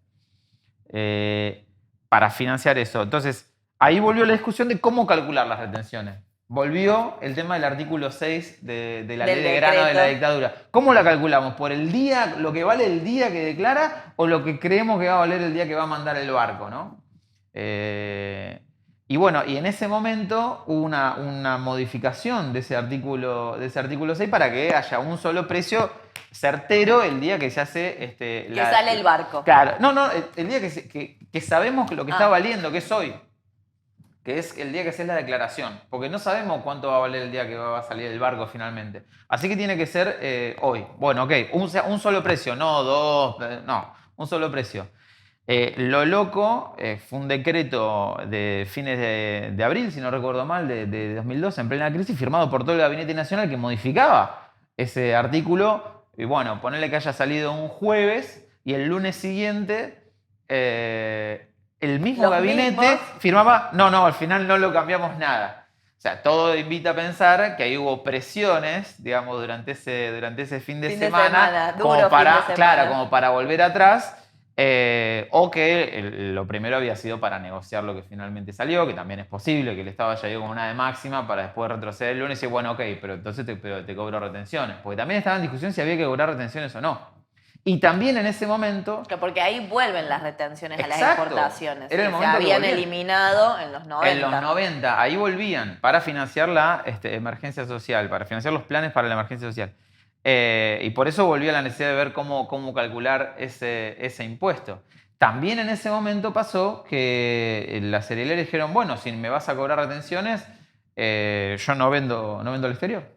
Para financiar eso. Entonces, ahí volvió la discusión de cómo calcular las retenciones. Volvió el tema del artículo 6 de la ley de grano de la dictadura. ¿Cómo la calculamos? ¿Por el día, lo que vale el día que declara o lo que creemos que va a valer el día que va a mandar el barco, ¿no? Y bueno, y en ese momento hubo una modificación de ese artículo 6 para que haya un solo precio certero el día que se hace... que sale el barco. Claro, no, el día que sabemos lo que está valiendo, que es hoy. Que es el día que se hace la declaración, porque no sabemos cuánto va a valer el día que va a salir el barco finalmente. Así que tiene que ser hoy. Bueno, ok, un solo precio, no dos, no, un solo precio. Lo loco fue un decreto de fines de abril, si no recuerdo mal, de 2002, en plena crisis, firmado por todo el Gabinete Nacional que modificaba ese artículo. Y bueno, ponerle que haya salido un jueves y el lunes siguiente... el mismo gabinete firmaba, no, al final no lo cambiamos nada. O sea, todo invita a pensar que ahí hubo presiones, digamos, durante ese fin de semana, como para volver atrás, o que lo primero había sido para negociar lo que finalmente salió, que también es posible, que el Estado haya ido con una de máxima para después retroceder el lunes y decir, bueno, ok, pero entonces te cobro retenciones. Porque también estaba en discusión si había que cobrar retenciones o no. Y también en ese momento... Porque ahí vuelven las retenciones a las Exacto. exportaciones. Era el se momento habían eliminado en los 90. En los 90, ahí volvían para financiar la emergencia social, para financiar los planes para la emergencia social. Y por eso volvía la necesidad de ver cómo calcular ese impuesto. También en ese momento pasó que las cerealeras dijeron, bueno, si me vas a cobrar retenciones, yo no vendo al exterior.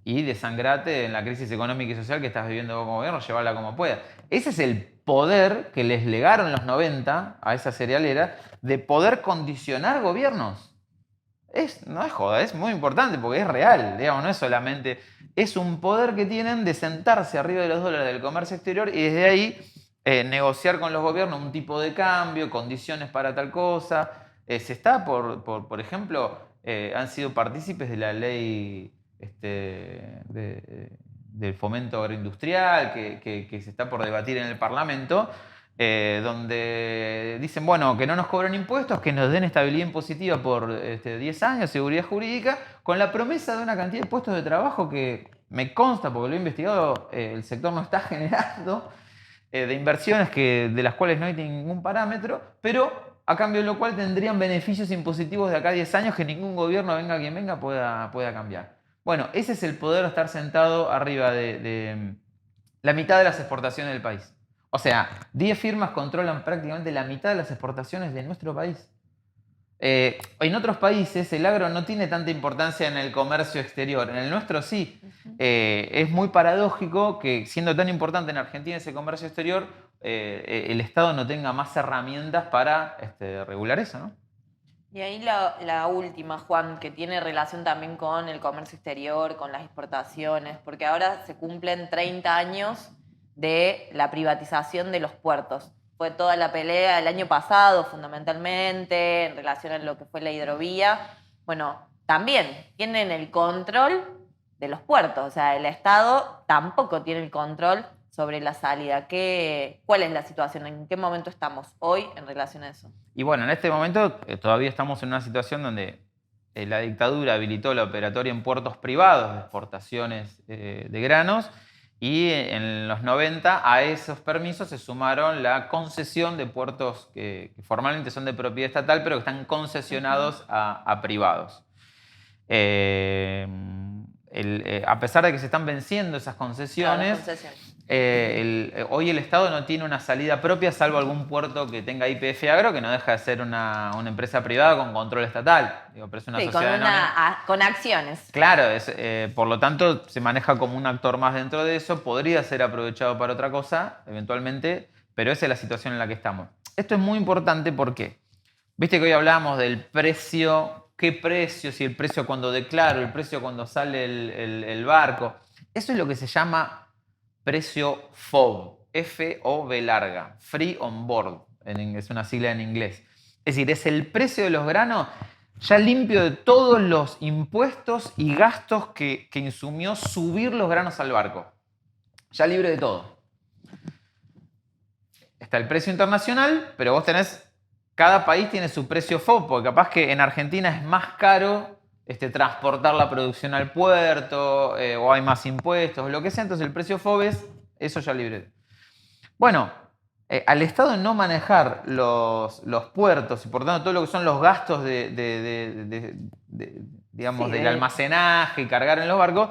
Y desangrate en la crisis económica y social que estás viviendo como gobierno, llevarla como puedas. Ese es el poder que les legaron en los 90 a esa cerealera de poder condicionar gobiernos. No es joda, es muy importante porque es real, digamos, no es solamente... Es un poder que tienen de sentarse arriba de los dólares del comercio exterior y desde ahí negociar con los gobiernos un tipo de cambio, condiciones para tal cosa. Se está por ejemplo, han sido partícipes de la ley... del fomento agroindustrial que se está por debatir en el Parlamento, donde dicen, bueno, que no nos cobren impuestos, que nos den estabilidad impositiva por 10 años, seguridad jurídica, con la promesa de una cantidad de puestos de trabajo que me consta, porque lo he investigado, el sector no está generando, de inversiones de las cuales no hay ningún parámetro, pero a cambio de lo cual tendrían beneficios impositivos de acá a 10 años que ningún gobierno, venga quien venga, pueda cambiar. Bueno, ese es el poder de estar sentado arriba de la mitad de las exportaciones del país. O sea, 10 firmas controlan prácticamente la mitad de las exportaciones de nuestro país. En otros países el agro no tiene tanta importancia en el comercio exterior, en el nuestro sí. Es muy paradójico que siendo tan importante en Argentina ese comercio exterior, el Estado no tenga más herramientas para regular eso, ¿no? Y ahí la última, Juan, que tiene relación también con el comercio exterior, con las exportaciones, porque ahora se cumplen 30 años de la privatización de los puertos. Fue toda la pelea el año pasado, fundamentalmente, en relación a lo que fue la hidrovía. Bueno, también tienen el control de los puertos. O sea, el Estado tampoco tiene el control sobre la salida. ¿Cuál es la situación? ¿En qué momento estamos hoy en relación a eso? Y bueno, en este momento todavía estamos en una situación donde la dictadura habilitó la operatoria en puertos privados de exportaciones de granos y en los 90 a esos permisos se sumaron la concesión de puertos que formalmente son de propiedad estatal pero que están concesionados a privados. A pesar de que se están venciendo esas concesiones, hoy el Estado no tiene una salida propia salvo algún puerto que tenga YPF Agro, que no deja de ser una empresa privada con control estatal. Digo, pero es una sociedad con acciones. Claro, por lo tanto se maneja como un actor más dentro de eso, podría ser aprovechado para otra cosa, eventualmente, pero esa es la situación en la que estamos. Esto es muy importante porque, viste que hoy hablábamos del precio, qué precio, si el precio cuando declaro, el precio cuando sale el barco. Eso es lo que se llama precio FOB, F-O-B larga, Free On Board, es una sigla en inglés. Es decir, es el precio de los granos ya limpio de todos los impuestos y gastos que insumió subir los granos al barco. Ya libre de todo. Está el precio internacional, pero vos cada país tiene su precio FOB, porque capaz que en Argentina es más caro transportar la producción al puerto, o hay más impuestos, o lo que sea, entonces el precio FOB es eso ya libre. Bueno, al Estado no manejar los puertos y por tanto todo lo que son los gastos del almacenaje y cargar en los barcos,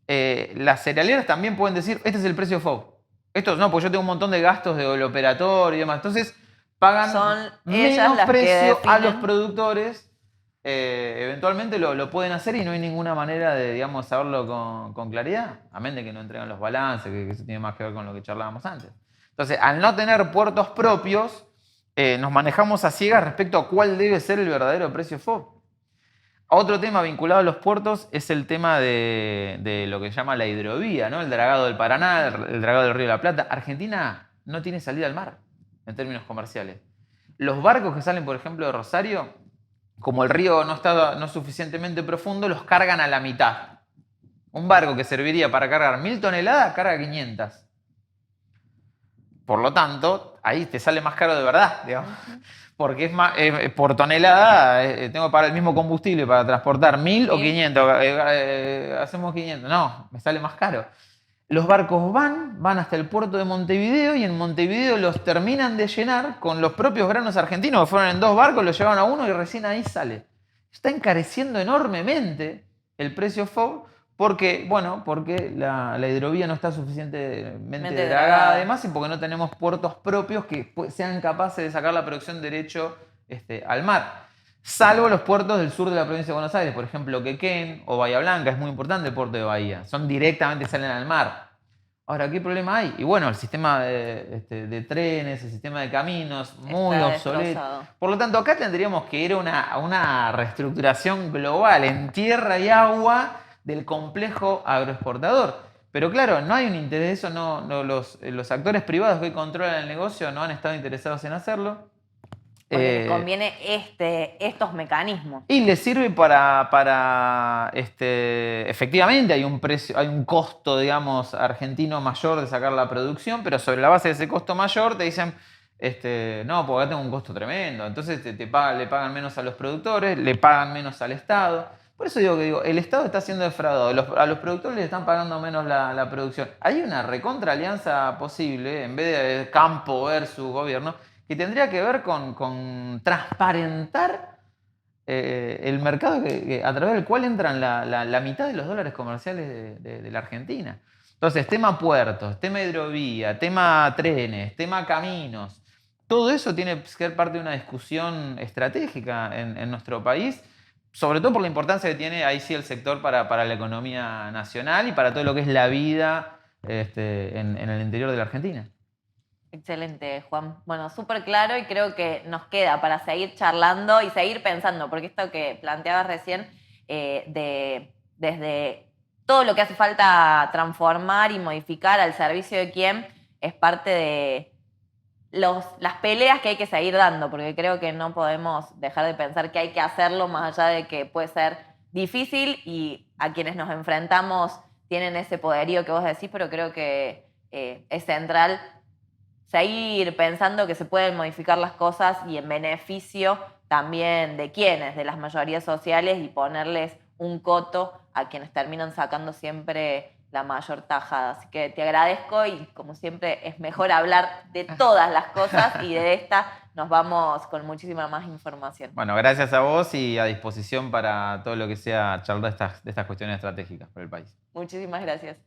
las cerealeras también pueden decir, este es el precio FOB. Esto no, porque yo tengo un montón de gastos del operatorio y demás. Entonces pagan menos precio a los productores. Eventualmente lo pueden hacer y no hay ninguna manera de saberlo con claridad, amén de que no entregan los balances, que eso tiene más que ver con lo que charlábamos antes. Entonces, al no tener puertos propios, nos manejamos a ciegas respecto a cuál debe ser el verdadero precio FOB. Otro tema vinculado a los puertos es el tema de lo que se llama la hidrovía, ¿no? El dragado del Paraná, el dragado del Río de la Plata. Argentina no tiene salida al mar en términos comerciales. Los barcos que salen, por ejemplo, de Rosario, como el río no es suficientemente profundo, los cargan a la mitad. Un barco que serviría para cargar 1000 toneladas, carga 500. Por lo tanto, ahí te sale más caro de verdad, digamos. Porque es más, por tonelada tengo que pagar el mismo combustible para transportar 1000 o 500. Hacemos 500. No, me sale más caro. Los barcos van hasta el puerto de Montevideo y en Montevideo los terminan de llenar con los propios granos argentinos, que fueron en 2 barcos, los llevan a uno y recién ahí sale. Está encareciendo enormemente el precio FOB porque la hidrovía no está suficientemente dragada además y porque no tenemos puertos propios que sean capaces de sacar la producción derecho al mar. Salvo los puertos del sur de la provincia de Buenos Aires, por ejemplo, Quequén o Bahía Blanca, es muy importante el puerto de Bahía. Directamente salen al mar. Ahora, ¿qué problema hay? Y bueno, el sistema de trenes, el sistema de caminos, muy obsoleto. Destrozado. Por lo tanto, acá tendríamos que ir a una reestructuración global en tierra y agua del complejo agroexportador. Pero claro, no hay un interés, eso los actores privados que hoy controlan el negocio no han estado interesados en hacerlo. Porque les conviene estos mecanismos. Y les sirve para efectivamente hay un costo, digamos, argentino mayor de sacar la producción, pero sobre la base de ese costo mayor te dicen, No, porque acá tengo un costo tremendo. Entonces le pagan menos a los productores, le pagan menos al Estado. Por eso digo, el Estado está siendo defraudado. A los productores les están pagando menos la producción. Hay una recontra alianza posible, en vez de campo versus gobierno, que tendría que ver con transparentar el mercado a través del cual entran la mitad de los dólares comerciales de la Argentina. Entonces, tema puertos, tema hidrovía, tema trenes, tema caminos, todo eso tiene que ser parte de una discusión estratégica en nuestro país, sobre todo por la importancia que tiene ahí sí el sector para la economía nacional y para todo lo que es la vida en el interior de la Argentina. Excelente, Juan. Bueno, súper claro y creo que nos queda para seguir charlando y seguir pensando, porque esto que planteabas recién, desde todo lo que hace falta transformar y modificar al servicio de quién, es parte de las peleas que hay que seguir dando, porque creo que no podemos dejar de pensar que hay que hacerlo más allá de que puede ser difícil y a quienes nos enfrentamos tienen ese poderío que vos decís, pero creo que es central seguir pensando que se pueden modificar las cosas y en beneficio también de quienes, de las mayorías sociales y ponerles un coto a quienes terminan sacando siempre la mayor tajada. Así que te agradezco y como siempre es mejor hablar de todas las cosas y de esta nos vamos con muchísima más información. Bueno, gracias a vos y a disposición para todo lo que sea charlar de estas cuestiones estratégicas para el país. Muchísimas gracias.